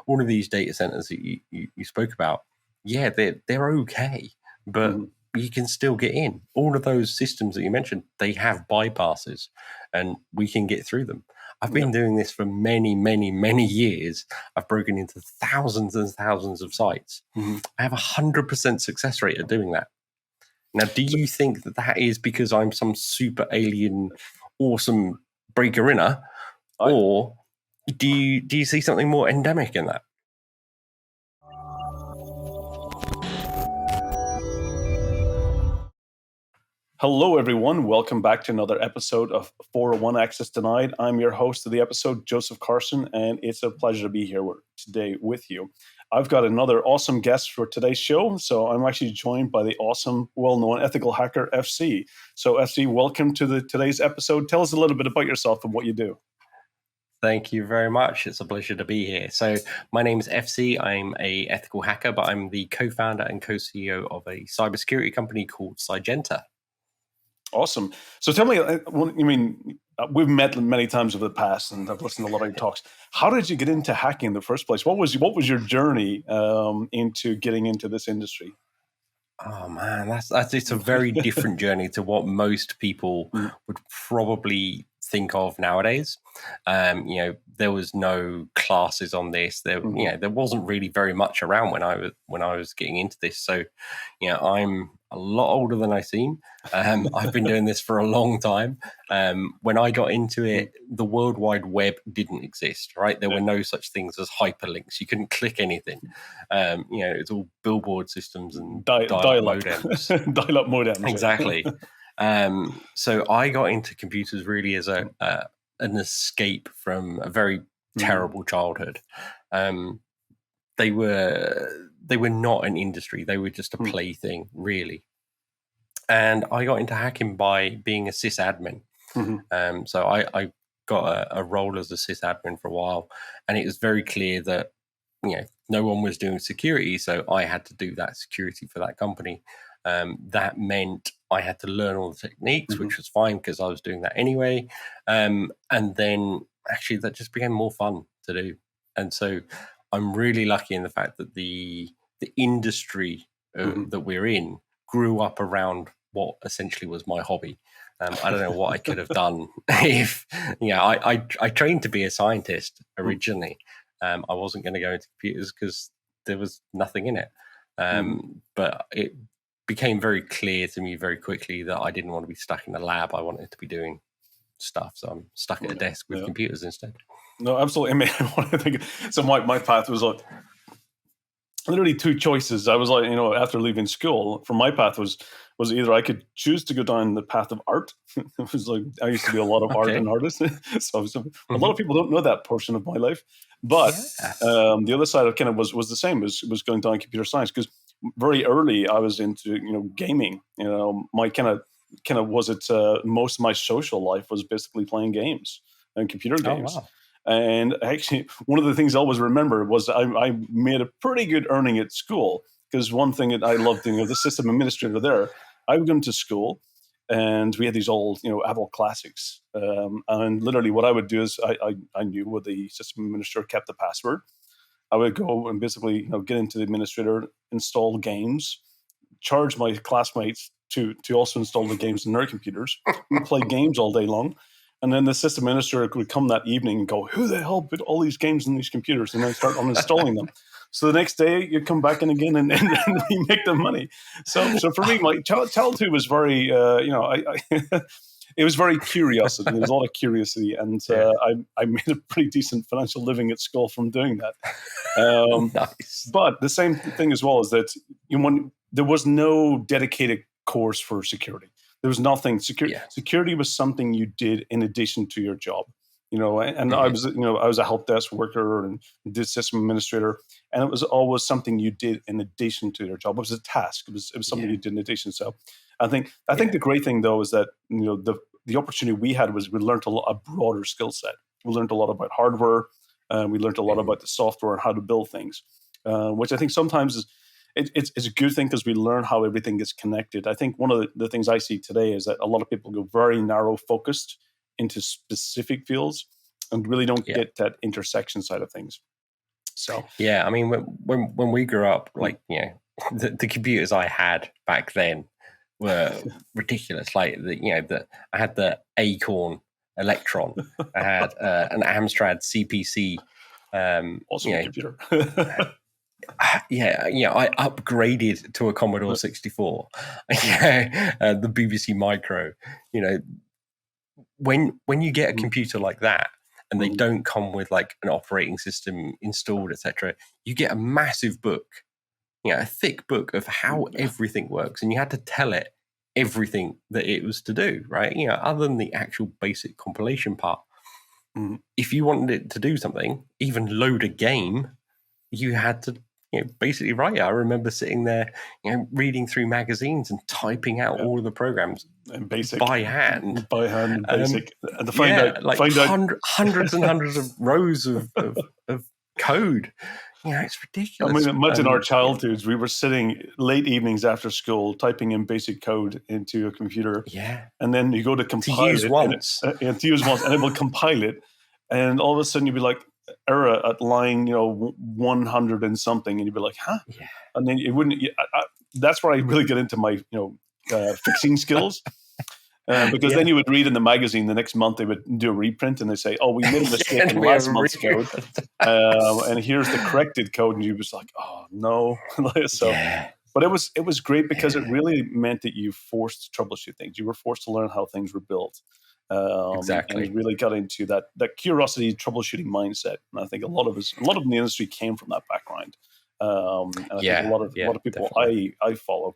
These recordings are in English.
all of these data centers that you spoke about, yeah, they're okay, but you can still get in. All of those systems that you mentioned, they have bypasses, and we can get through them. I've been doing this for many, many, many years. I've broken into thousands and thousands of sites. I have 100% success rate at doing that. Now, do you think that is because I'm some super alien, awesome breaker-inner, or do you see something more endemic in that? Hello, everyone. Welcome back to another episode of 401 Access Denied. I'm your host of the episode, Joseph Carson, and it's a pleasure to be here today with you. I've got another awesome guest for today's show. So I'm actually joined by the awesome, well-known ethical hacker, FC. So FC, welcome to today's episode. Tell us a little bit about yourself and what you do. Thank you very much. It's a pleasure to be here. So my name is FC. I'm a ethical hacker, but I'm the co-founder and co-CEO of a cybersecurity company called Cygenta. Awesome. So tell me, we've met many times over the past, and I've listened to a lot of your talks. How did you get into hacking in the first place? What was your journey into getting into this industry? Oh man, it's a very different journey to what most people would probably think of nowadays. There was no classes on this. There wasn't really very much around when I was getting into this. So, I'm a lot older than I seem. I've been doing this for a long time. When I got into it, the World Wide Web didn't exist, right? There were no such things as hyperlinks. You couldn't click anything. It's all billboard systems and dial-up modems. Dial-up modems. Exactly. So I got into computers really as an escape from a very terrible childhood. They were not an industry. They were just a plaything, really. And I got into hacking by being a sysadmin. So I got a role as a sysadmin for a while, and it was very clear that no one was doing security, so I had to do that security for that company. That meant I had to learn all the techniques, which was fine because I was doing that anyway. And then actually that just became more fun to do. And so I'm really lucky in the fact that the industry that we're in grew up around what essentially was my hobby. I don't know what I could have done if, I trained to be a scientist originally. I wasn't going to go into computers because there was nothing in it. But it became very clear to me very quickly that I didn't want to be stuck in a lab. I wanted to be doing stuff. So I'm stuck at a desk with computers instead. No, absolutely. So my path was like literally two choices. I was like, after leaving school, from my path was either I could choose to go down the path of art. It was like, I used to do a lot of art and artists. So a lot of people don't know that portion of my life. But the other side of kind of was the same, was going down computer science, because very early I was into, gaming. My kind of was it most of my social life was basically playing games and computer games. Oh, wow. And actually, one of the things I always remember was I made a pretty good earning at school, because one thing that I loved doing, the system administrator there, I would go into school and we had these old, Apple classics. And literally what I would do is I knew where the system administrator kept the password. I would go and basically, get into the administrator, install games, charge my classmates to also install the games in their computers. We'd play games all day long. And then the system administrator would come that evening and go, who the hell put all these games in these computers? And then start uninstalling them. So the next day you come back in again and we make the money. So for me, my childhood was very, it was very curiosity. There was a lot of curiosity, and I made a pretty decent financial living at school from doing that. Nice. But the same thing as well is that there was no dedicated course for security. There was nothing. Security was something you did in addition to your job. And I was a help desk worker and did system administrator, and it was always something you did in addition to your job. It was a task. It was something you did in addition. So I think the great thing though is that the opportunity we had was we learned a broader skill set. We learned a lot about hardware. We learned a lot about the software and how to build things, which I think sometimes it's a good thing because we learn how everything gets connected. I think one of the things I see today is that a lot of people go very narrow focused into specific fields and really don't get that intersection side of things. So Yeah, I mean, when we grew up, like, the computers I had back then were ridiculous. Like, I had the Acorn Electron, I had an Amstrad CPC. awesome computer. I upgraded to a Commodore 64. The BBC Micro. When you get a computer like that, and they don't come with like an operating system installed, etc., you get a massive book, a thick book of how everything works, and you had to tell it everything that it was to do, right? Other than the actual basic compilation part. If you wanted it to do something, even load a game, you had to basically write it. I remember sitting there, reading through magazines and typing out all of the programs and basic by hand, and basic, and to find out hundreds and hundreds of rows of code. It's ridiculous. I mean, imagine our childhoods. We were sitting late evenings after school, typing in basic code into a computer. Yeah, and then you go to compile to use it, once, and it will compile it, and all of a sudden you'd be like, error at line 100 and something, and you'd be like, huh? Yeah. And then it wouldn't. That's where I really get into my fixing skills. Because then you would read in the magazine the next month, they would do a reprint and they say, oh, we made a mistake in last month's code. And here's the corrected code. And you was like, oh, no. But it was great because it really meant that you forced to troubleshoot things. You were forced to learn how things were built. Exactly. And really got into that curiosity, troubleshooting mindset. And I think a lot of the industry came from that background. And I think a lot of people I follow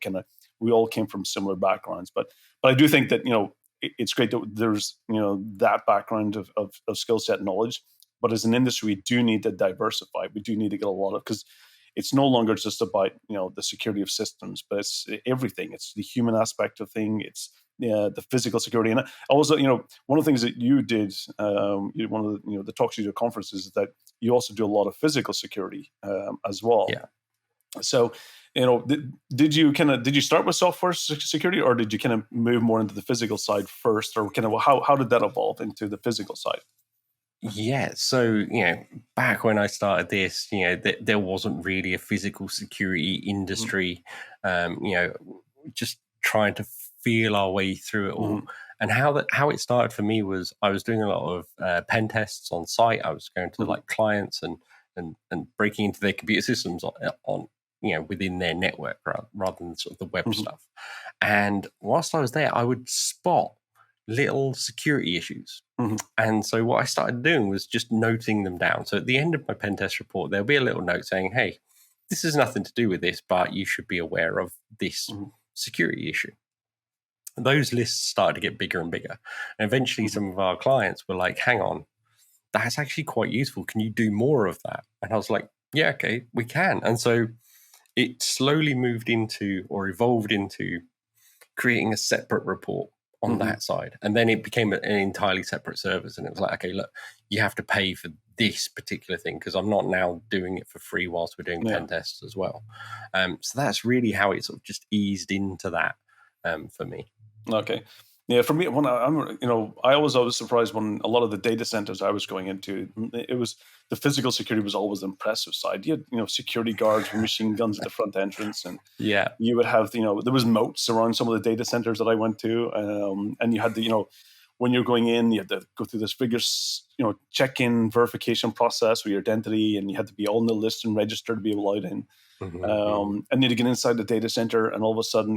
we all came from similar backgrounds, but I do think that it's great that there's that background of skill set knowledge. But as an industry, we do need to diversify. We do need to get a lot of, because it's no longer just about the security of systems, but it's everything. It's the human aspect of thing. It's the physical security, and also one of the things that you did, one of the talks you do at conferences, is that you also do a lot of physical security as well. Yeah. So, did you start with software security, or did you kind of move more into the physical side first, or kind of how did that evolve into the physical side? Yeah, so back when I started this, there wasn't really a physical security industry. Just trying to feel our way through it all. And how it started for me was I was doing a lot of pen tests on site. I was going to like clients and breaking into their computer systems on within their network rather than sort of the web stuff. And whilst I was there, I would spot little security issues. And so what I started doing was just noting them down. So at the end of my pen test report, there'll be a little note saying, hey, this has nothing to do with this, but you should be aware of this security issue. And those lists started to get bigger and bigger. And eventually some of our clients were like, hang on, that's actually quite useful. Can you do more of that? And I was like, yeah, okay, we can. And so it slowly moved into or evolved into creating a separate report on that side. And then it became an entirely separate service. And it was like, okay, look, you have to pay for this particular thing because I'm not now doing it for free whilst we're doing pen tests as well. So that's really how it sort of just eased into that for me. Okay. Yeah, for me, when I was surprised when a lot of the data centers I was going into, it was the physical security was always the impressive side. You had, security guards with machine guns at the front entrance, and you would have, there was moats around some of the data centers that I went to, and you had the, when you're going in, you had to go through this vigorous, check-in verification process with your identity, and you had to be on the list and register to be allowed in. And then you get inside the data center, and all of a sudden,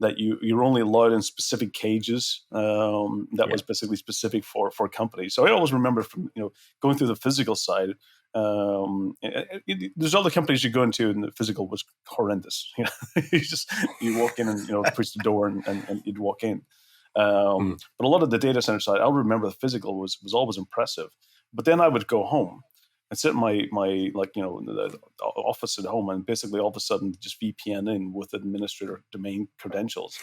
that you're only allowed in specific cages that was basically specific for companies. So I always remember from going through the physical side. There's other companies you go into, and the physical was horrendous. You walk in and push the door and you'd walk in. But a lot of the data center side, I'll remember the physical was always impressive. But then I would go home and sit in my the office at home, and basically all of a sudden just VPN in with administrator domain credentials,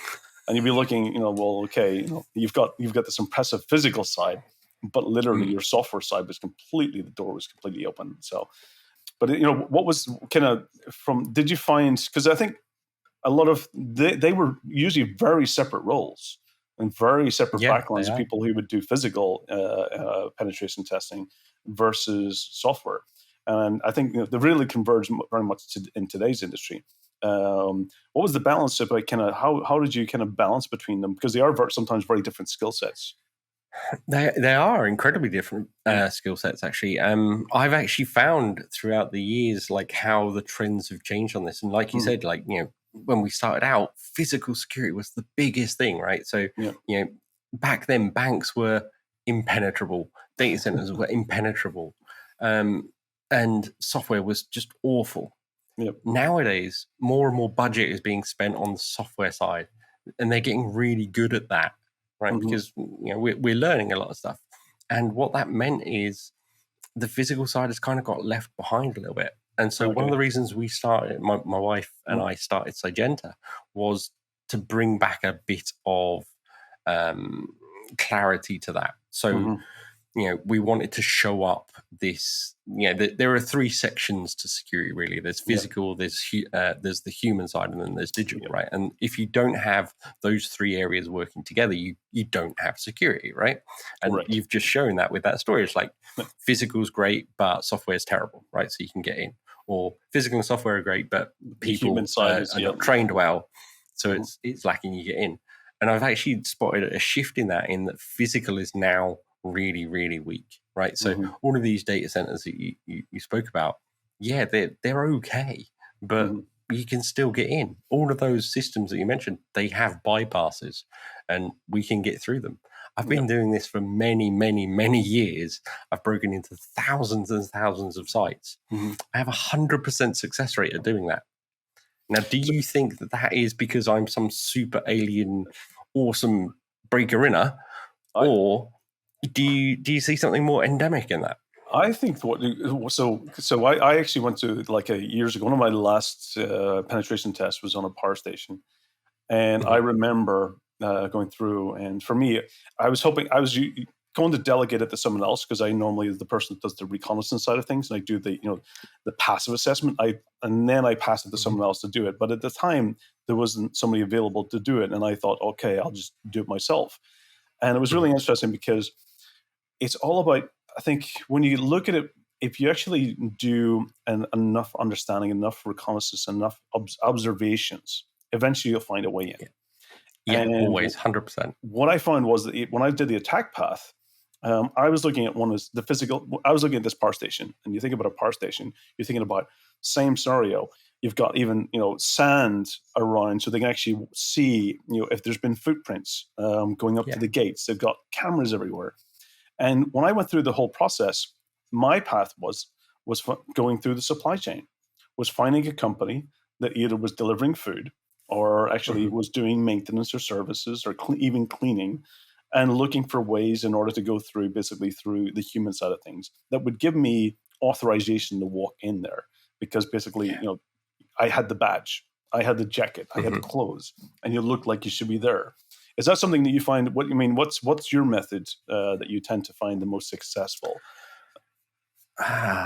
and you'd be looking, well, okay, you've got this impressive physical side, but literally your software side was the door was completely open. So, but what was kind of did you find, because I think a lot of they were usually very separate roles and very separate backgrounds of people who would do physical penetration testing versus software. and I think they really converge very much in today's industry. What was the balance of like kind of how did you kind of balance between them, because they are sometimes very different skill sets? They are incredibly different skill sets, actually. I've actually found throughout the years like how the trends have changed on this, and like you said, like when we started out, physical security was the biggest thing, right? So back then banks were impenetrable, data centers were impenetrable, and software was just awful. Nowadays, more and more budget is being spent on the software side, and they're getting really good at that, right? Because we're learning a lot of stuff, and what that meant is the physical side has kind of got left behind a little bit. And so one of the reasons we started, my wife and I started Cygenta, was to bring back a bit of clarity to that. So we wanted to show up this. There are three sections to security, really. There's physical, there's the human side, and then there's digital, right? And if you don't have those three areas working together, you don't have security, right? And you've just shown that with that story. It's like physical's great, but software is terrible, right? So you can get in. Or physical and software are great, but people are not trained well, so it's lacking. You get in. And I've actually spotted a shift in that physical is now really, really weak, right? So all of these data centers that you spoke about, they're okay, but you can still get in. All of those systems that you mentioned, they have bypasses, and we can get through them. I've been doing this for many, many, many years. I've broken into thousands and thousands of sites. I have 100% success rate at doing that. Now, do you think that is because I'm some super alien, awesome breaker-inner, or do you see something more endemic in that? I think I actually went to years ago. One of my last penetration tests was on a power station, and I remember going through. And for me, I was going to delegate it to someone else, because I normally is the person that does the reconnaissance side of things, and I do the passive assessment. And then I pass it to someone else to do it. But at the time, there wasn't somebody available to do it, and I thought, okay, I'll just do it myself. And it was really interesting, because it's all about, I think, when you look at it, if you actually do enough understanding, enough reconnaissance, enough observations, eventually you'll find a way in. Yeah, and always, 100%. What I found was that when I did the attack path, I was looking at the physical. I was looking at this power station, and you think about a power station, you're thinking about same scenario. You've got even sand around, so they can actually see if there's been footprints going up to the gates. They've got cameras everywhere. And when I went through the whole process, my path was going through the supply chain, was finding a company that either was delivering food or actually was doing maintenance or services or even cleaning, and looking for ways in order to go through the human side of things that would give me authorization to walk in there. Because basically, I had the badge, I had the jacket, I had the clothes, and you look like you should be there. Is that something that you find? What's your method that you tend to find the most successful?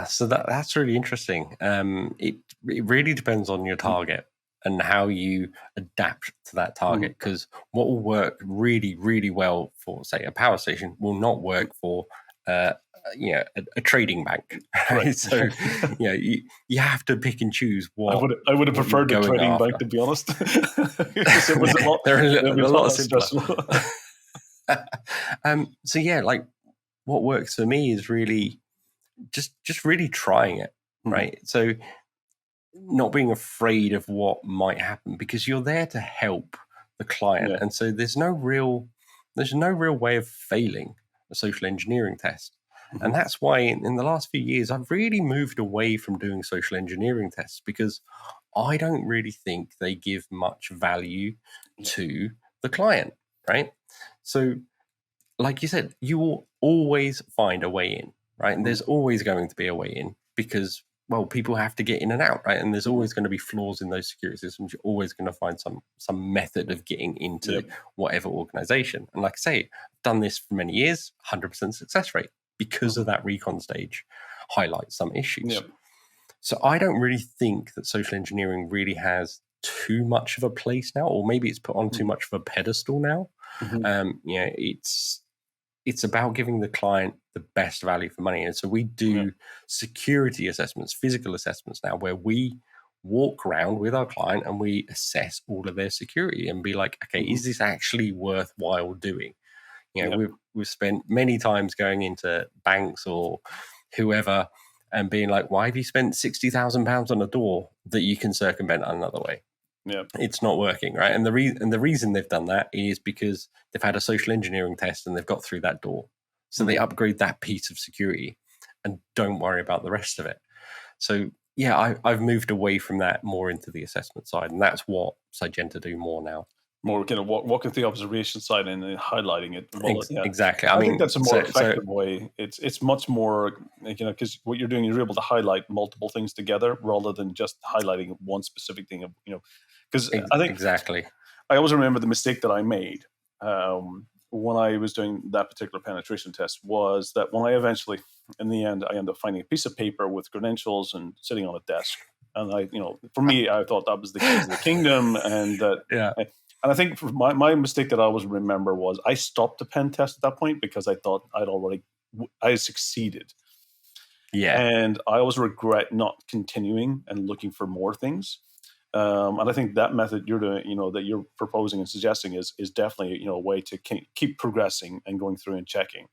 So that's really interesting. It really depends on your target and how you adapt to that target. Because what will work really, really well for, say, a power station will not work for a trading bank. Right? So you have to pick and choose what. I would have preferred the trading bank, to be honest. It was a lot simpler. So what works for me is really just really trying it, right? So not being afraid of what might happen, because you're there to help the client, and so there's no real way of failing a social engineering test. And that's why in the last few years, I've really moved away from doing social engineering tests, because I don't really think they give much value to the client, right? So like you said, you will always find a way in, right? And there's always going to be a way in, because, well, people have to get in and out, right? And there's always going to be flaws in those security systems. You're always going to find some method of getting into whatever organization. And like I say, I've done this for many years, 100% success rate, because of that recon stage highlights some issues. So I don't really think that social engineering really has too much of a place now, or maybe it's put on too much of a pedestal now. It's about giving the client the best value for money. And so we do security assessments, physical assessments now, where we walk around with our client and we assess all of their security and be like, okay, is this actually worthwhile doing? We've spent many times going into banks or whoever and being like, why have you spent £60,000 on a door that you can circumvent another way? Yeah, it's not working, right? And the reason they've done that is because they've had a social engineering test and they've got through that door. So they upgrade that piece of security and don't worry about the rest of it. So yeah, I've moved away from that more into the assessment side, and that's what Cygenta do more now. More kind of walking the observation side and then highlighting it. Well, Exactly. I think that's a more effective way. It's much more, because what you're doing, you're able to highlight multiple things together rather than just highlighting one specific thing. Because I think exactly. I always remember the mistake that I made when I was doing that particular penetration test was that when I eventually, in the end, I ended up finding a piece of paper with credentials and sitting on a desk. And for me, I thought that was the keys of the kingdom, and that. And I think my mistake that I always remember was I stopped the pen test at that point because I thought I succeeded. Yeah. And I always regret not continuing and looking for more things. And I think that method you're doing, that you're proposing and suggesting is definitely, a way to keep progressing and going through and checking.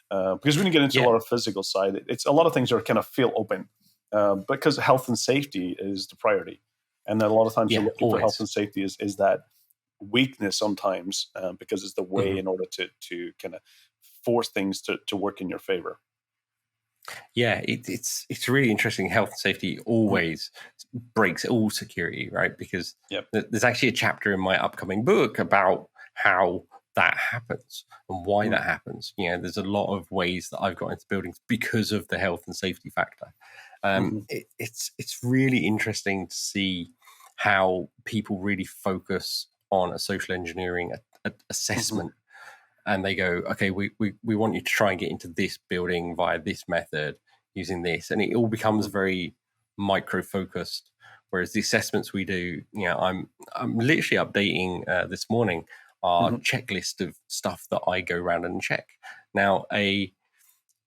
Because when you get into a lot of physical side, it's a lot of things are kind of feel open because health and safety is the priority. And then a lot of times you're looking for health and safety is that weakness sometimes because it's the way in order to kind of force things to work in your favor. Yeah, it's really interesting. Health and safety always breaks all security, right? Because there's actually a chapter in my upcoming book about how that happens and why that happens. There's a lot of ways that I've got into buildings because of the health and safety factor. It's really interesting to see how people really focus on a social engineering assessment, and they go, okay, we want you to try and get into this building via this method using this, and it all becomes very micro focused. Whereas the assessments we do, I'm literally updating this morning our checklist of stuff that I go around and check. Now, a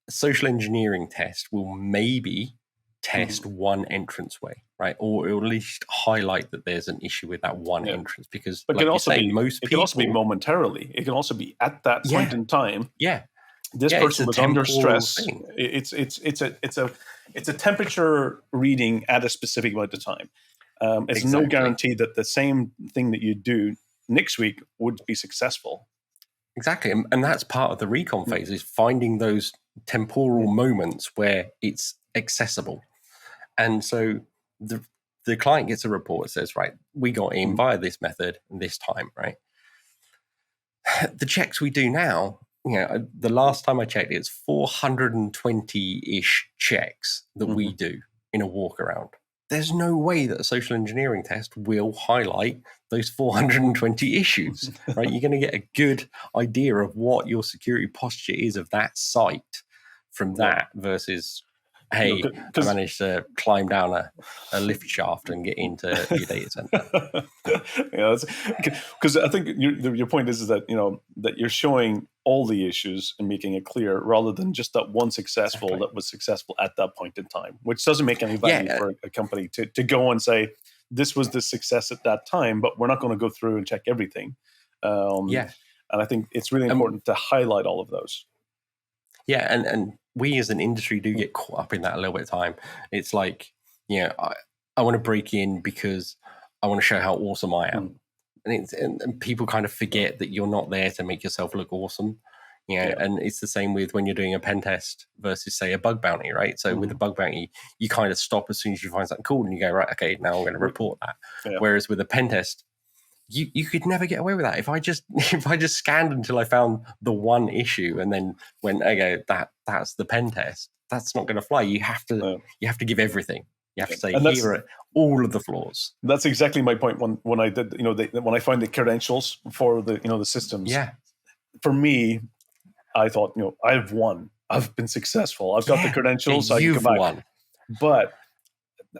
social engineering test will maybe test one entranceway, right? Or at least highlight that there's an issue with that one entrance, because but like it can also be momentarily. It can also be at that point in time. Yeah. This person was under stress. It's a temperature reading at a specific amount of time. It's no guarantee that the same thing that you do next week would be successful. Exactly. And that's part of the recon phase, is finding those temporal moments where it's accessible. And so the client gets a report that says, right, we got in via this method and this time, right? The checks we do now, the last time I checked, it's 420-ish checks that we do in a walk around. There's no way that a social engineering test will highlight those 420 issues, right? You're going to get a good idea of what your security posture is of that site from that versus, hey, I managed to climb down a lift shaft and get into your data center. Because I think your point is that that you're showing all the issues and making it clear, rather than just that one successful that was successful at that point in time, which doesn't make any value for a company to go and say this was the success at that time, but we're not going to go through and check everything. And I think it's really important to highlight all of those. Yeah, and we as an industry do get caught up in that a little bit of time. It's like, I want to break in because I want to show how awesome I am. And people kind of forget that you're not there to make yourself look awesome. And it's the same with when you're doing a pen test versus, say, a bug bounty, right? So with a bug bounty, you kind of stop as soon as you find something cool and you go, right, okay, now I'm going to report that. Whereas with a pen test, you could never get away with that. If I just scanned until I found the one issue and then went, okay, that's the pen test, that's not going to fly. You have to give everything. You have to say, here are all of the flaws. That's exactly my point. When I did, when I found the credentials for the systems. Yeah. For me, I thought, I've won. I've been successful. I've got the credentials. I can come back. Won.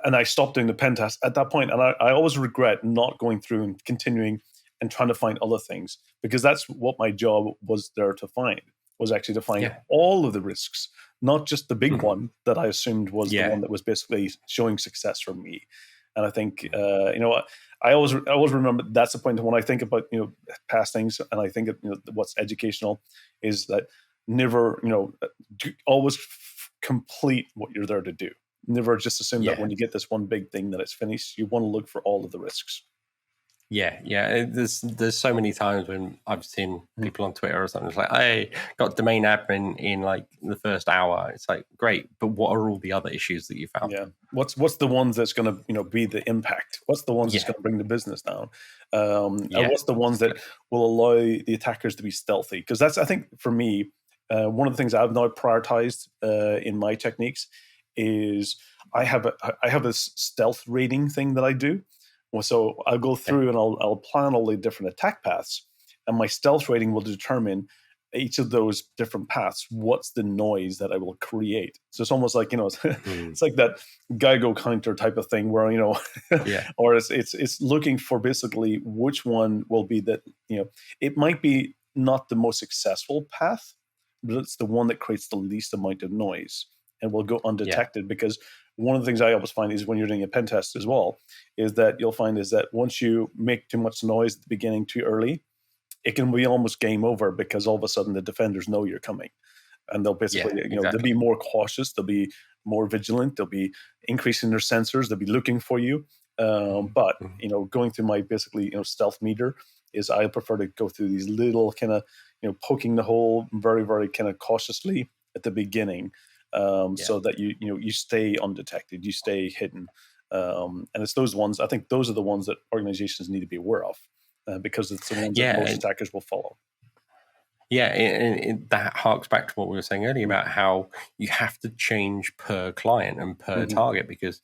And I stopped doing the pen test at that point. And I always regret not going through and continuing and trying to find other things, because that's what my job was there to find, was actually to find all of the risks, not just the big one that I assumed was the one that was basically showing success for me. And I think, I always remember that's the point when I think about, past things, and I think of, what's educational is that never, always complete what you're there to do. Never just assume that when you get this one big thing that it's finished. You want to look for all of the risks. Yeah. There's so many times when I've seen people on Twitter or something. It's like, I got domain admin in like the first hour. It's like, great, but what are all the other issues that you found? Yeah, what's the ones that's going to be the impact? What's the ones that's going to bring the business down? And what's the ones that will allow the attackers to be stealthy? Because that's, I think, for me, one of the things I've now prioritized in my techniques is I have a stealth rating thing that I do. So I'll go through and I'll plan all the different attack paths, and my stealth rating will determine each of those different paths. What's the noise that I will create? So it's almost like, it's like that Geico counter type of thing where, or it's looking for basically which one will be that, it might be not the most successful path, but it's the one that creates the least amount of noise and will go undetected. Because one of the things I always find is when you're doing a pen test as well, is that you'll find is that once you make too much noise at the beginning too early, it can be almost game over, because all of a sudden the defenders know you're coming, and they'll basically, they'll be more cautious, they'll be more vigilant, they'll be increasing their sensors, they'll be looking for you. But going through my basically stealth meter is I prefer to go through these little kind of poking the hole very, very kind of cautiously at the beginning, so that you stay undetected, you stay hidden, and it's those ones. I think those are the ones that organizations need to be aware of. Because it's the ones that most attackers will follow. Yeah, and that harks back to what we were saying earlier about how you have to change per client and per target, because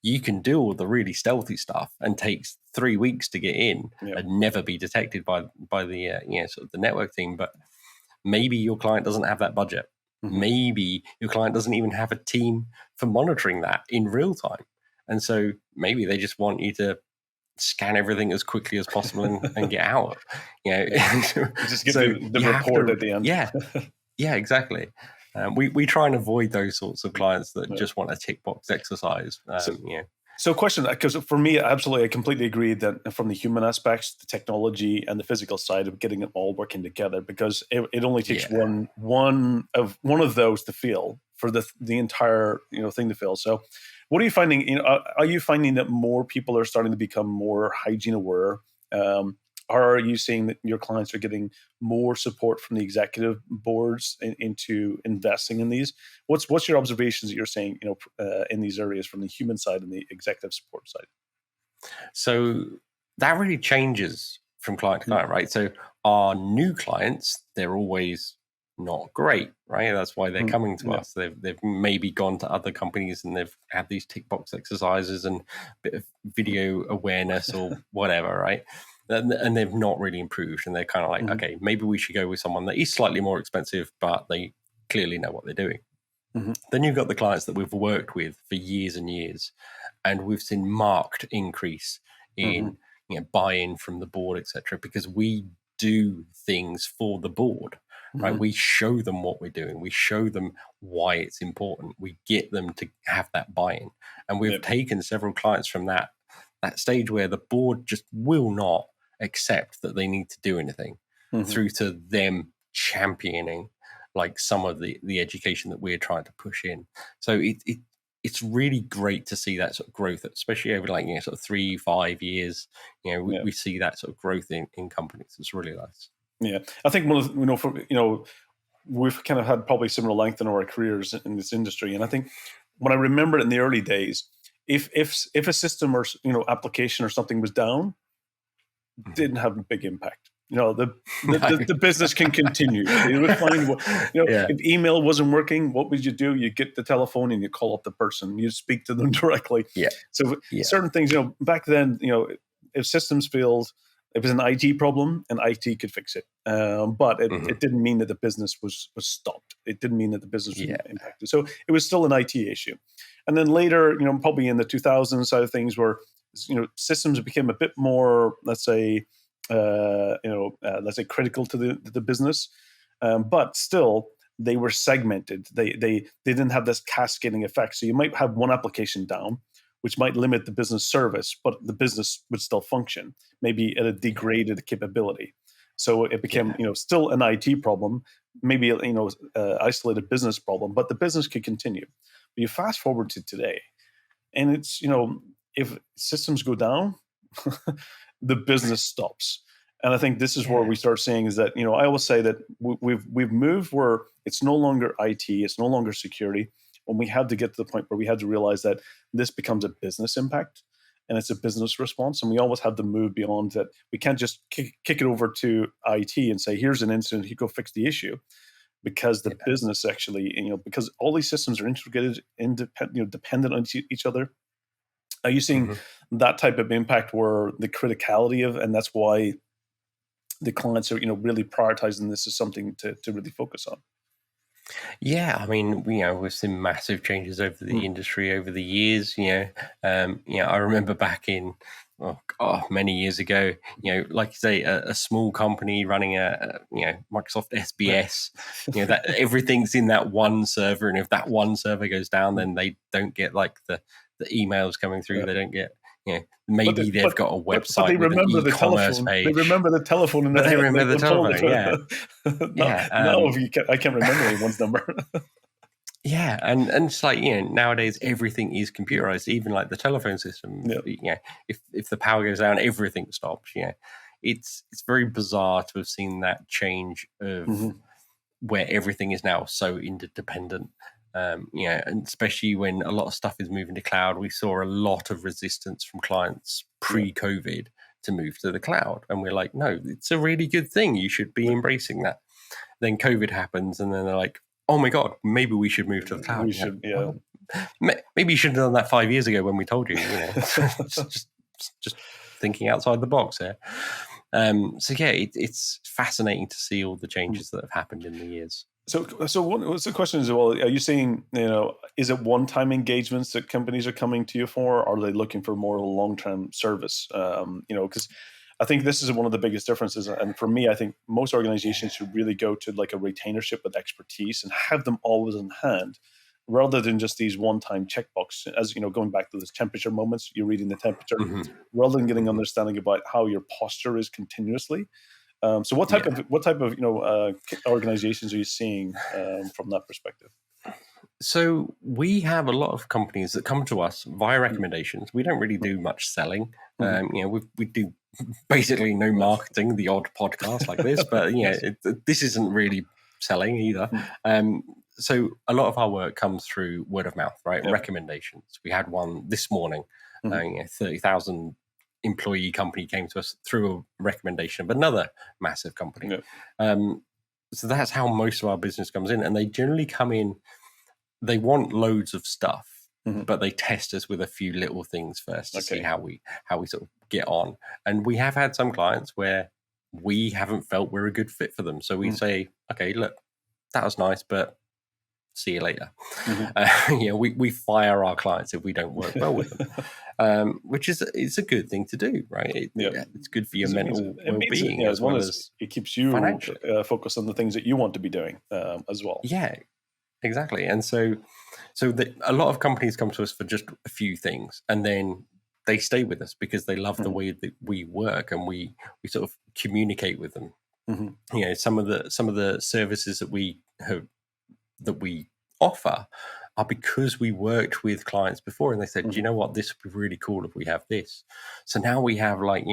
you can do all the really stealthy stuff and takes 3 weeks to get in and never be detected by the sort of the network team. But maybe your client doesn't have that budget. Maybe your client doesn't even have a team for monitoring that in real time, and so maybe they just want you to scan everything as quickly as possible and get out. Just give the report at the end. Yeah, exactly. We try and avoid those sorts of clients that just want a tick box exercise. So question, because for me, absolutely, I completely agree that from the human aspects, the technology and the physical side of getting it all working together, because it only takes one of those to fail for the entire thing to fail. So what are you finding? Are you finding that more people are starting to become more hygiene aware? Are you seeing that your clients are getting more support from the executive boards into investing in these? What's your observations that you're saying, in these areas from the human side and the executive support side? So that really changes from client to client, right? So our new clients, they're always not great, right? That's why they're coming to us. They've maybe gone to other companies and they've had these tick box exercises and a bit of video awareness or whatever, right? And they've not really improved, and they're kind of like, okay, maybe we should go with someone that is slightly more expensive, but they clearly know what they're doing. Then you've got the clients that we've worked with for years and years, and we've seen marked increase in buy-in from the board, etc., because we do things for the board. Right, we show them what we're doing. We show them why it's important. We get them to have that buy-in, and we've taken several clients from that stage where the board just will not accept that they need to do anything, through to them championing like some of the education that we're trying to push in. So it's really great to see that sort of growth, especially over like sort of 3-5 years. We see that sort of growth in companies. It's really nice. Yeah, I think one of we've kind of had probably similar length in our careers in this industry, and I think when I remember it in the early days, if a system or application or something was down, didn't have a big impact. The business can continue. You would find, if email wasn't working, what would you do? You get the telephone and you call up the person. You speak to them directly. So certain things, back then, if systems failed, it was an IT problem, and IT could fix it. But it didn't mean that the business was stopped. It didn't mean that the business was impacted. So it was still an IT issue. And then later, probably in the 2000s side of things, where systems became a bit more, let's say critical to the business. But still, they were segmented. They didn't have this cascading effect. So you might have one application down, which might limit the business service, but the business would still function, maybe at a degraded capability. So it became, still an IT problem, maybe isolated business problem, but the business could continue. But you fast forward to today, and it's if systems go down, the business stops. And I think this is where we start seeing is that I always say that we've moved where it's no longer IT, it's no longer security. When we had to get to the point where we had to realize that this becomes a business impact and it's a business response, and we always have to move beyond that. We can't just kick it over to IT and say, here's an incident, you go fix the issue, because the business actually, because all these systems are integrated, dependent on each other. Are you seeing that type of impact where the criticality of, and that's why the clients are, really prioritizing this as something to really focus on? Yeah, I mean, we've seen massive changes over the industry over the years. I remember back in many years ago, like you say, a small company running a Microsoft SBS, that everything's in that one server, and if that one server goes down, then they don't get like the emails coming through. They don't get. Maybe they've got a website but they remember with an e-commerce page. They remember the telephone, but they remember the telephone. Now I can't remember anyone's number. Yeah, and it's like nowadays everything is computerized, even like the telephone system. If the power goes down, everything stops. It's very bizarre to have seen that change of where everything is now so interdependent. And especially when a lot of stuff is moving to cloud, we saw a lot of resistance from clients pre-COVID to move to the cloud. And we're like, no, it's a really good thing. You should be embracing that. Then COVID happens, and then they're like, oh my God, maybe we should move to the cloud. We should, Well, maybe you should have done that 5 years ago when we told you, just thinking outside the box here. It's fascinating to see all the changes that have happened in the years. So what's the question as well? Are you seeing, is it one-time engagements that companies are coming to you for, or are they looking for more long-term service? Because I think this is one of the biggest differences. And for me, I think most organizations should really go to like a retainership with expertise and have them always in hand, rather than just these one-time checkbox. As going back to those temperature moments, you're reading the temperature, rather than getting understanding about how your posture is continuously. So what type of organizations are you seing from that perspective? So we have a lot of companies that come to us via recommendations. We don't really do much selling. We do basically no marketing, the odd podcast like this, but this isn't really selling either. So a lot of our work comes through word of mouth, right? Recommendations. We had one this morning, 30,000 employee company came to us through a recommendation of another massive company. So that's how most of our business comes in, and they generally come in, they want loads of stuff, but they test us with a few little things first to see how we sort of get on. And we have had some clients where we haven't felt we're a good fit for them, so we say, okay, look, that was nice, but see you later. We fire our clients if we don't work well with them, which is it's a good thing to do, right? It's good for your mental well-being as well as it keeps you focused on the things that you want to be doing as well. Yeah, exactly. And so a lot of companies come to us for just a few things, and then they stay with us because they love the way that we work and we sort of communicate with them. Some of the services that we offer are because we worked with clients before and they said, do you know what, this would be really cool if we have this. So now we have like,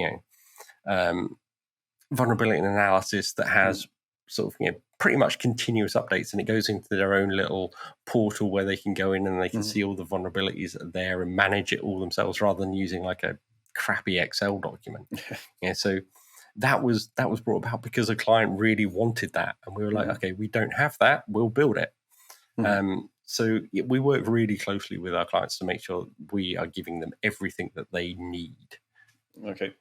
vulnerability analysis that has sort of, pretty much continuous updates, and it goes into their own little portal where they can go in and they can see all the vulnerabilities that are there and manage it all themselves rather than using like a crappy Excel document. So that was brought about because a client really wanted that, and we were like, okay, we don't have that, we'll build it. So we work really closely with our clients to make sure we are giving them everything that they need. Okay.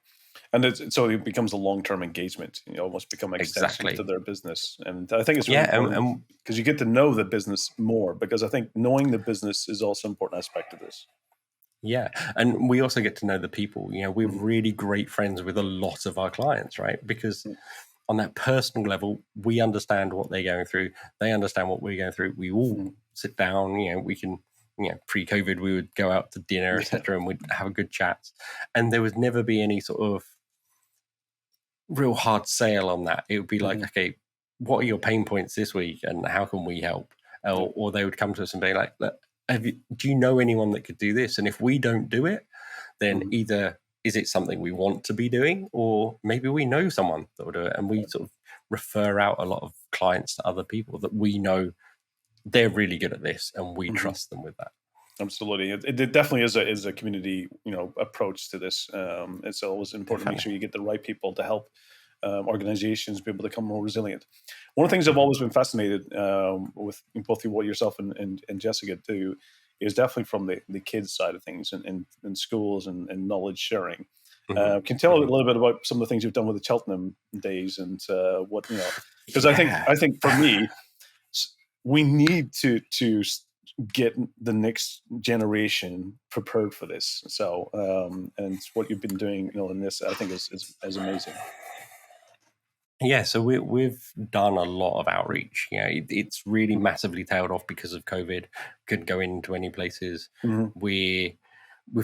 And so it becomes a long-term engagement. You almost become extension to their business. And I think it's really important because you get to know the business more, because I think knowing the business is also an important aspect of this. Yeah. And we also get to know the people. We're really great friends with a lot of our clients, right? Because on that personal level, we understand what they're going through. They understand what we're going through. We all sit down, we can, pre-COVID, we would go out to dinner, etc., and we'd have a good chat. And there would never be any sort of real hard sale on that. It would be like, okay, what are your pain points this week and how can we help? Or they would come to us and be like, look, do you know anyone that could do this? And if we don't do it, then either is it something we want to be doing, or maybe we know someone that will do it, and we sort of refer out a lot of clients to other people that we know they're really good at this, and we trust them with that. Absolutely, it definitely is a community approach to this. It's always important to make sure you get the right people to help organizations be able to become more resilient. One of the things I've always been fascinated with both yourself and Jessica too is definitely from the kids side of things and schools and knowledge sharing. Can you tell a little bit about some of the things you've done with the Cheltenham days and what because I think for me, we need to get the next generation prepared for this. So and what you've been doing in this, I think is amazing. Yeah, so we've done a lot of outreach. It's really massively tailed off because of COVID. Couldn't go into any places. We've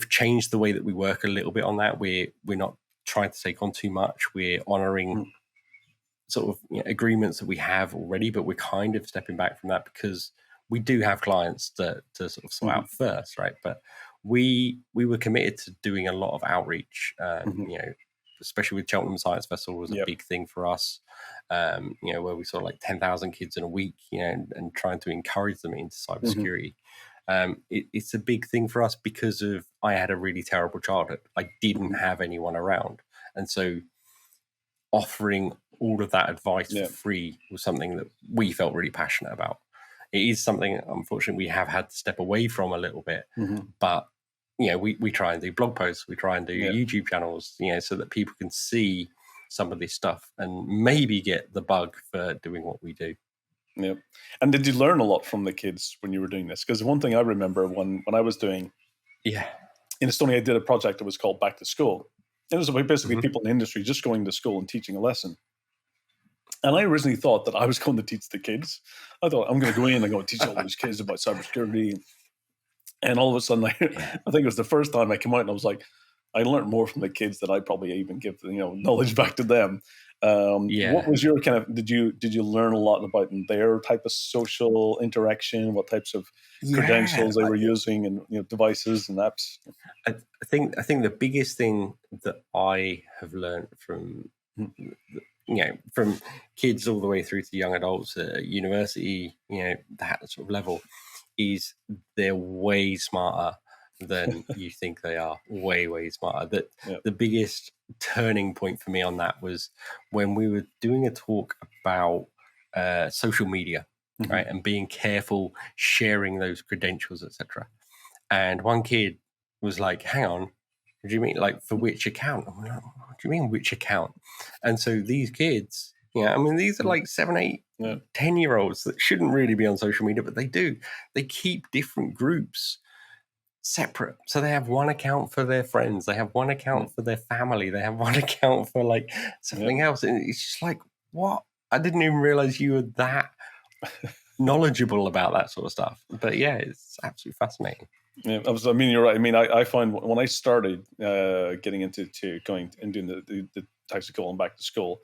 changed the way that we work a little bit on that. We're not trying to take on too much. We're honoring sort of agreements that we have already, but we're kind of stepping back from that because we do have clients to sort of sort out first, right? But we were committed to doing a lot of outreach. Especially with Cheltenham Science Festival was a big thing for us, where we saw like 10,000 kids in a week, and trying to encourage them into cybersecurity. It's a big thing for us because I had a really terrible childhood. I didn't have anyone around. And so offering all of that advice for free was something that we felt really passionate about. It is something, unfortunately, we have had to step away from a little bit, but we try and do blog posts, we try and do YouTube channels, so that people can see some of this stuff and maybe get the bug for doing what we do. Yeah. And did you learn a lot from the kids when you were doing this? Because one thing I remember when I was doing, in Estonia, I did a project that was called Back to School. It was basically people in the industry just going to school and teaching a lesson. And I originally thought that I was going to teach the kids. I thought, I'm going to go in and go and teach all these kids about cybersecurity. And all of a sudden, I think it was the first time I came out and I was like, I learned more from the kids than I probably even give knowledge back to them. What was your kind of, did you learn a lot about their type of social interaction, what types of credentials they were using and devices and apps? I think the biggest thing that I have learned from from kids all the way through to young adults at university, that sort of level, is they're way smarter than you think they are. Way smarter. The biggest turning point for me on that was when we were doing a talk about social media, right, and being careful sharing those credentials, etc. And one kid was like, hang on, what do you mean, like, for which account? I'm like, what do you mean which account? And so these kids, these are like 7, 8, 10-year-olds that shouldn't really be on social media, but they do. They keep different groups separate. So they have one account for their friends, they have one account for their family, they have one account for like something else. And it's just like, what? I didn't even realize you were that knowledgeable about that sort of stuff. But it's absolutely fascinating. Yeah, you're right. I find when I started getting into going and doing the types of going back to school,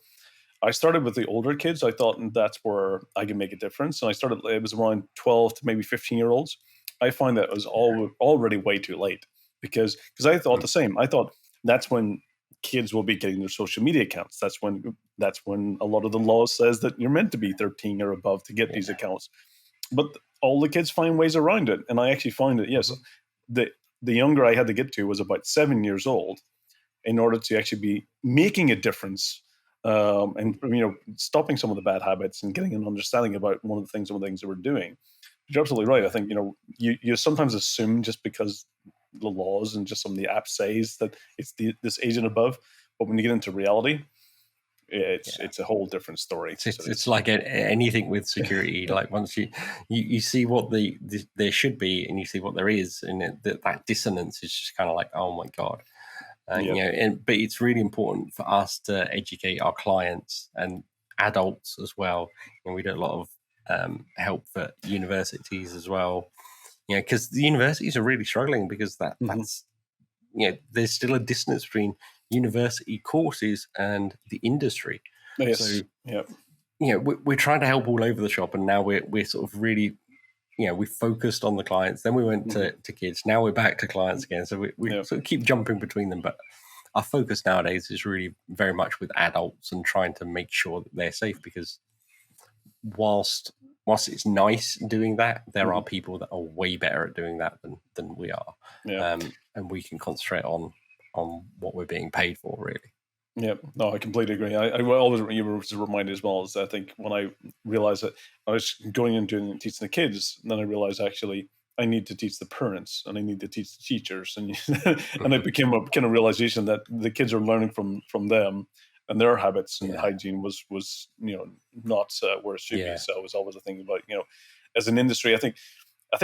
I started with the older kids. I thought that's where I can make a difference. And it was around 12 to maybe 15-year-olds. I find that it was already way too late because I thought the same. I thought that's when kids will be getting their social media accounts. That's when a lot of the law says that you're meant to be 13 or above to get these accounts. But all the kids find ways around it. And I actually find that, yes, the younger I had to get to was about 7 years old in order to actually be making a difference and stopping some of the bad habits and getting an understanding about some of the things that we're doing. You're absolutely right. I think, you sometimes assume just because the laws and just some of the apps says that it's this age and above, but when you get into reality, it's a whole different story. It's like anything with security. Like once you see what there should be and you see what there is, and that dissonance is just kind of like, oh my God. But it's really important for us to educate our clients and adults as well. And we do a lot of help for universities as well. Because the universities are really struggling because that's there's still a distance between university courses and the industry. Yes. So yeah. We're trying to help all over the shop, and now we're sort of really we focused on the clients, then we went to kids, now we're back to clients again, so we sort of keep jumping between them, but our focus nowadays is really very much with adults and trying to make sure that they're safe, because whilst it's nice doing that, there are people that are way better at doing that than we are. And we can concentrate on what we're being paid for, really. Yeah, no, I completely agree. I always, you were reminded as well, is I think when I realized that I was going into teaching the kids, then I realized actually I need to teach the parents and I need to teach the teachers, and and it became a kind of realization that the kids are learning from them and their habits, and hygiene was not where it should be. So it was always a thing about as an industry, I think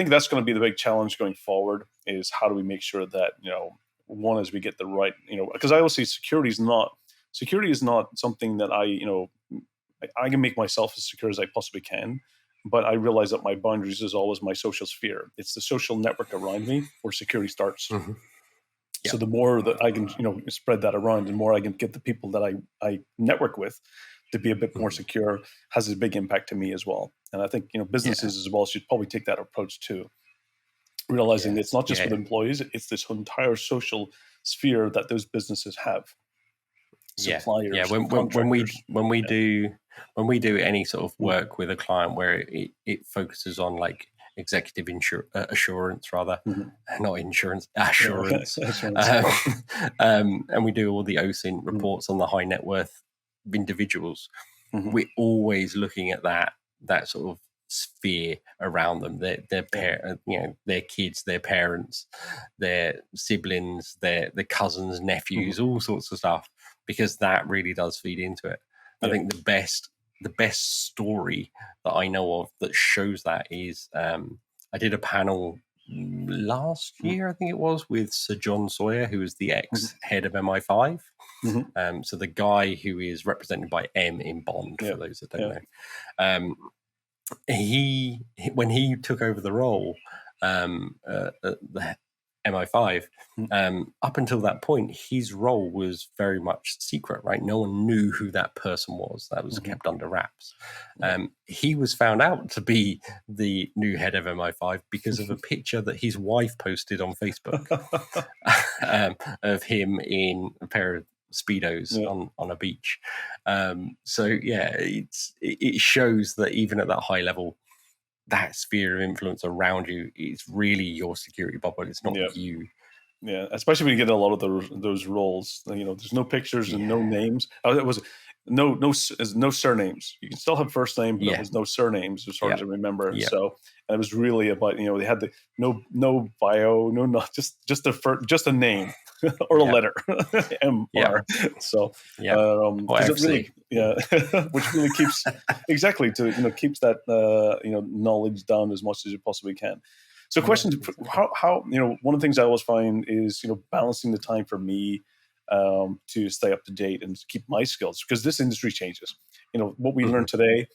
that's going to be the big challenge going forward, is how do we make sure that one is we get the right, because I always say security is not something that I can make myself as secure as I possibly can, but I realize that my boundaries is always my social sphere. It's the social network around me where security starts. So the more that I can, spread that around, the more I can get the people that I network with to be a bit more secure, has a big impact to me as well. And I think, businesses as well should probably take that approach too, realizing it's not just with employees, it's this entire social sphere that those businesses have. Suppliers, when we do any sort of work with a client where it focuses on like executive assurance, rather, not insurance, assurance, and we do all the OSINT reports on the high net worth individuals, we're always looking at that sort of sphere around them, their their kids, their parents, their siblings, their cousins, nephews, all sorts of stuff, because that really does feed into it. I think the best story that I know of that shows that is I did a panel last year, I think it was, with Sir John Sawyer, who was the ex-head of MI5. So the guy who is represented by M in Bond, for those that don't know. He, when he took over the role at the MI5, up until that point, his role was very much secret, right? No one knew who that person was. That was kept under wraps. He was found out to be the new head of MI5 because of a picture that his wife posted on Facebook of him in a pair of Speedos on a beach. It shows that even at that high level, that sphere of influence around you is really your security bubble. It's not you. Yeah, especially when you get a lot of those roles. There's no pictures and no names. It was no surnames. You can still have first name, but it was no surnames as far as I remember. So and it was really about they had the no bio, not just a name or a letter, MR. So it really, which really keeps exactly to keeps that knowledge down as much as you possibly can. So questions, how one of the things I always find is balancing the time for me to stay up to date and keep my skills, because this industry changes. What we learn today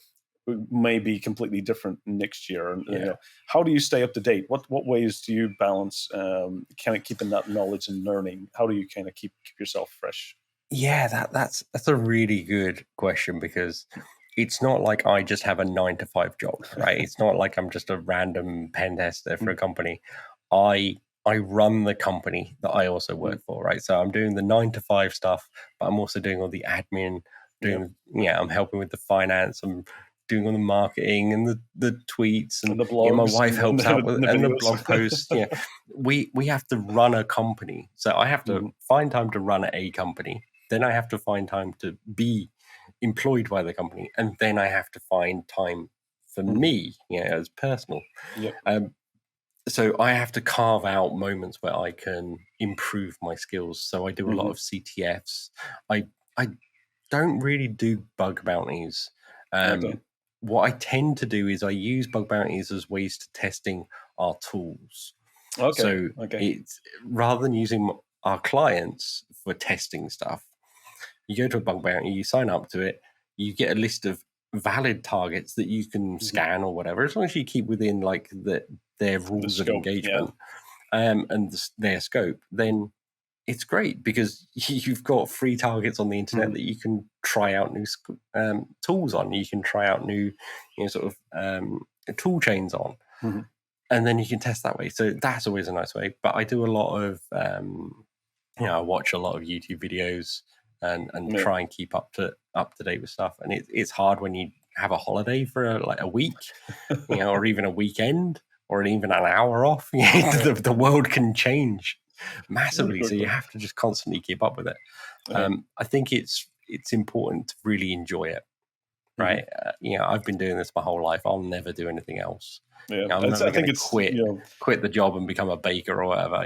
may be completely different next year. And how do you stay up to date? What ways do you balance kind of keeping that knowledge and learning? How do you kind of keep yourself fresh? Yeah, that's a really good question, because it's not like I just have a 9-to-5 job, right? It's not like I'm just a random pen tester for a company. I run the company that I also work for, right? So I'm doing the 9-to-5 stuff, but I'm also doing all the admin, I'm helping with the finance, I'm doing all the marketing and the tweets, and the blogs, my wife helps out with and the blog posts. We have to run a company. So I have to find time to run a company. Then I have to find time to be employed by the company, and then I have to find time for me, as personal. So I have to carve out moments where I can improve my skills. So I do a lot of CTFs. I don't really do bug bounties. What I tend to do is I use bug bounties as ways to testing our tools. It's rather than using our clients for testing stuff, you go to a bug bounty, you sign up to it, you get a list of valid targets that you can scan or whatever, as long as you keep within like their rules of engagement and their scope, then it's great because you've got free targets on the internet that you can try out new tools on. You can try out new, sort of tool chains on, and then you can test that way. So that's always a nice way. But I do a lot of, I watch a lot of YouTube videos and try and keep up to date with stuff. And it's hard when you have a holiday for like a week, or even a weekend, or even an hour off. The world can change massively, so you have to just constantly keep up with it. I think it's important to really enjoy it, right? I've been doing this my whole life. I'll never do anything else. I'm never going to quit the job and become a baker or whatever.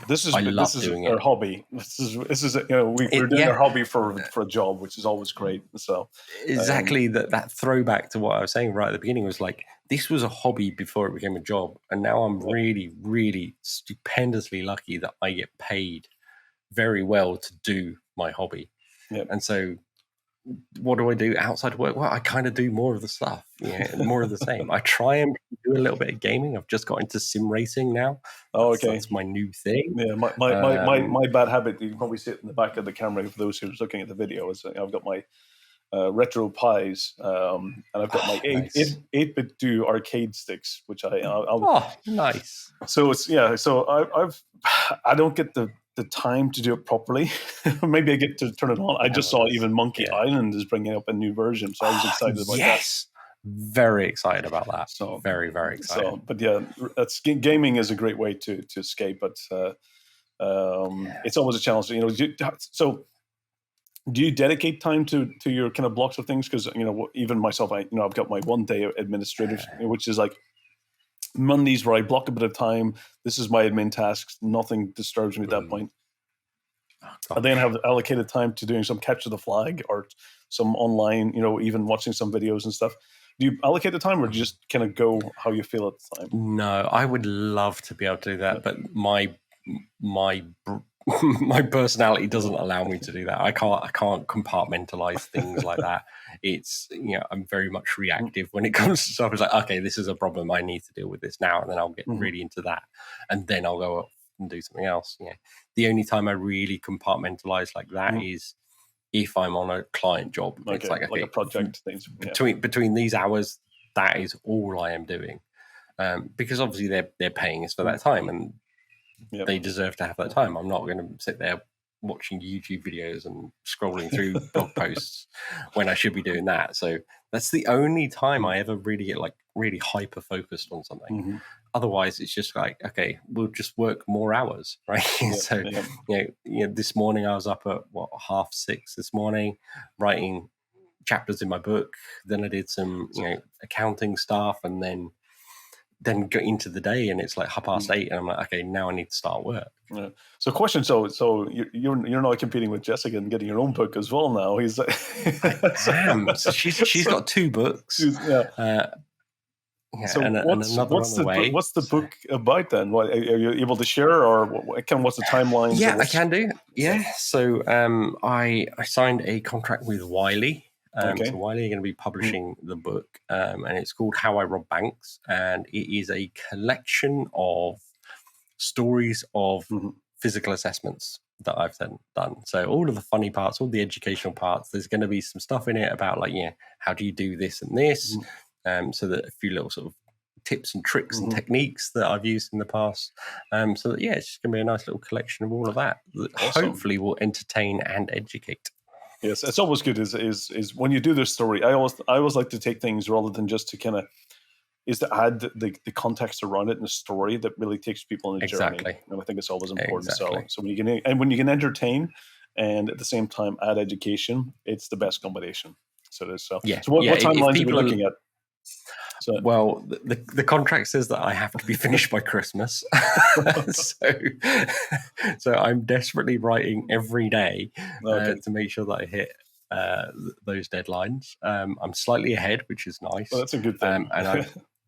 This is our hobby. This is we're doing our hobby for a job, which is always great. So exactly that throwback to what I was saying right at the beginning was like, this was a hobby before it became a job, and now I'm really, really stupendously lucky that I get paid very well to do my hobby. And so what do I do outside of work? Well, I kind of do more of the stuff, more of the same. I try and do a little bit of gaming. I've just got into sim racing now. That's my new thing. My bad habit, you can probably see it in the back of the camera for those who's looking at the video, is I've got my retro Pies, and I've got my 8-bit do arcade sticks, which I'll nice. So it's so I don't get the time to do it properly. Maybe I get to turn it on. I just saw even Monkey Island is bringing up a new version, so I was excited about that. Very excited about that. So very, very excited. So, but that's gaming is a great way to escape, but it's always a challenge. So do you dedicate time to your kind of blocks of things? Because even myself, I've got my 1 day administrative, which is like Mondays where I block a bit of time. This is my admin tasks. Nothing disturbs me at that point. I then have allocated time to doing some capture the flag or some online, even watching some videos and stuff. Do you allocate the time, or do you just kind of go how you feel at the time? No, I would love to be able to do that, but my personality doesn't allow me to do that. I can't compartmentalize things like that. It's I'm very much reactive when it comes to stuff. It's like, okay, this is a problem, I need to deal with this now, and then I'll get really into that, and then I'll go up and do something else. The only time I really compartmentalize like that is if I'm on a client job. It's like a project things. Between these hours, that is all I am doing, because obviously they're paying us for that time, and they deserve to have that time. I'm not going to sit there watching YouTube videos and scrolling through blog posts when I should be doing that. So that's the only time I ever really get like really hyper focused on something. Otherwise, it's just like, okay, we'll just work more hours, right? This morning I was up at 6:30 this morning, writing chapters in my book. Then I did some accounting stuff, and then go into the day, and it's like 8:30, and I'm like, okay, now I need to start work. So question, so you're now competing with Jessica and getting your own book as well now. He's like, so she's got 2 books. So what's the book about then? What are you able to share, or what's the timeline? Yeah, I can do. Yeah, so I signed a contract with Wiley. So Wiley are going to be publishing the book, and it's called How I Rob Banks, and it is a collection of stories of physical assessments that I've done. So all of the funny parts, all the educational parts, there's going to be some stuff in it about like, how do you do this and this, so that a few little sort of tips and tricks and techniques that I've used in the past. So that, it's just going to be a nice little collection of all of that hopefully will entertain and educate. Yes, it's always good is when you do this story. I always like to take things rather than just to kind of is to add the context around it in a story that really takes people on a journey. And I think it's always important. So when you can entertain and at the same time add education, it's the best combination. So it is. So what timelines are we looking at? So, well, the contract says that I have to be finished by Christmas. so I'm desperately writing every day to make sure that I hit those deadlines. I'm slightly ahead, which is nice. Well, that's a good thing.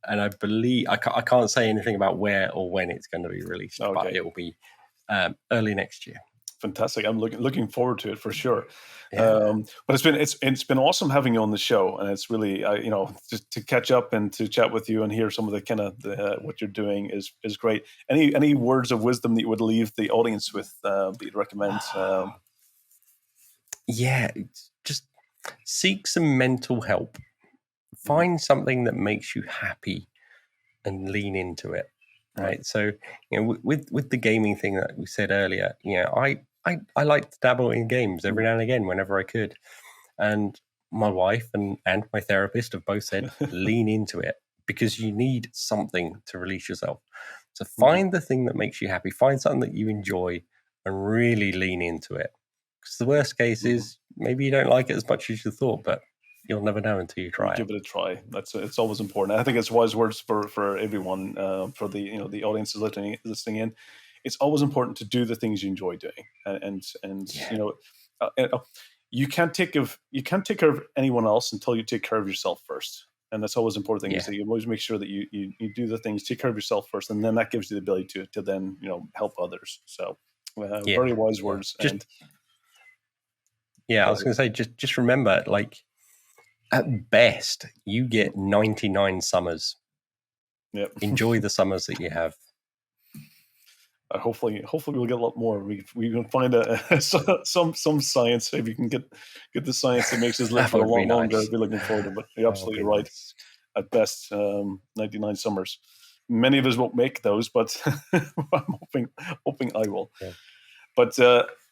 And I believe I can't say anything about where or when it's going to be released, but it will be early next year. Fantastic. I'm looking forward to it for sure. Yeah. But it's been awesome having you on the show, and it's really just to catch up and to chat with you and hear some of the kind of what you're doing is great. Any words of wisdom that you would leave the audience with that you'd recommend? Yeah, just seek some mental help. Find something that makes you happy and lean into it. Right. So, with the gaming thing that we said earlier, I like to dabble in games every now and again whenever I could. And my wife and my therapist have both said, lean into it, because you need something to release yourself. So find the thing that makes you happy, find something that you enjoy, and really lean into it. Because the worst case is maybe you don't like it as much as you thought, but you'll never know until you try Give it a try. It's always important. I think it's wise words for everyone, for the audience listening in. It's always important to do the things you enjoy doing, and you can't take care of anyone else until you take care of yourself first. And that's always important thing is that you always make sure that you do the things, take care of yourself first, and then that gives you the ability to then help others. So very wise words. I was going to say, just remember, like, at best, you get 99 summers. Yep. Enjoy the summers that you have. Hopefully we'll get a lot more. We can find some science. If you can get the science that makes us live for a lot longer, I'd be looking forward to it. But you're absolutely right. Nice. At best, 99 summers. Many of us won't make those, but I'm hoping I will. Yeah. But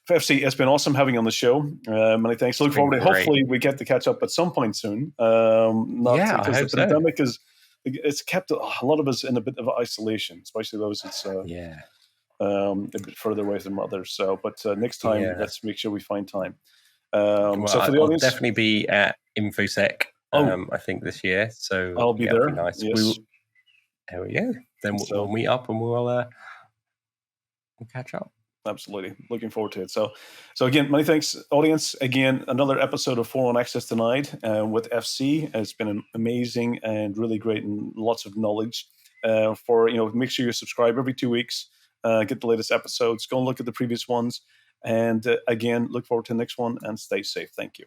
FC, it's been awesome having you on the show. Many thanks. Look forward to hopefully we get to catch up at some point soon. Because the pandemic it's kept a lot of us in a bit of isolation, especially those it's a bit further away from others. So, but next time, let's make sure we find time. So for the audience, I'll definitely be at InfoSec. I think this year. So I'll be there. Be nice. Yes. There we go. Then we'll meet up and we'll catch up. Absolutely. Looking forward to it. So again, many thanks, audience. Again, another episode of 4 on Access Denied with FC. It's been amazing and really great and lots of knowledge. Make sure you subscribe every 2 weeks. Get the latest episodes. Go and look at the previous ones. And again, look forward to the next one and stay safe. Thank you.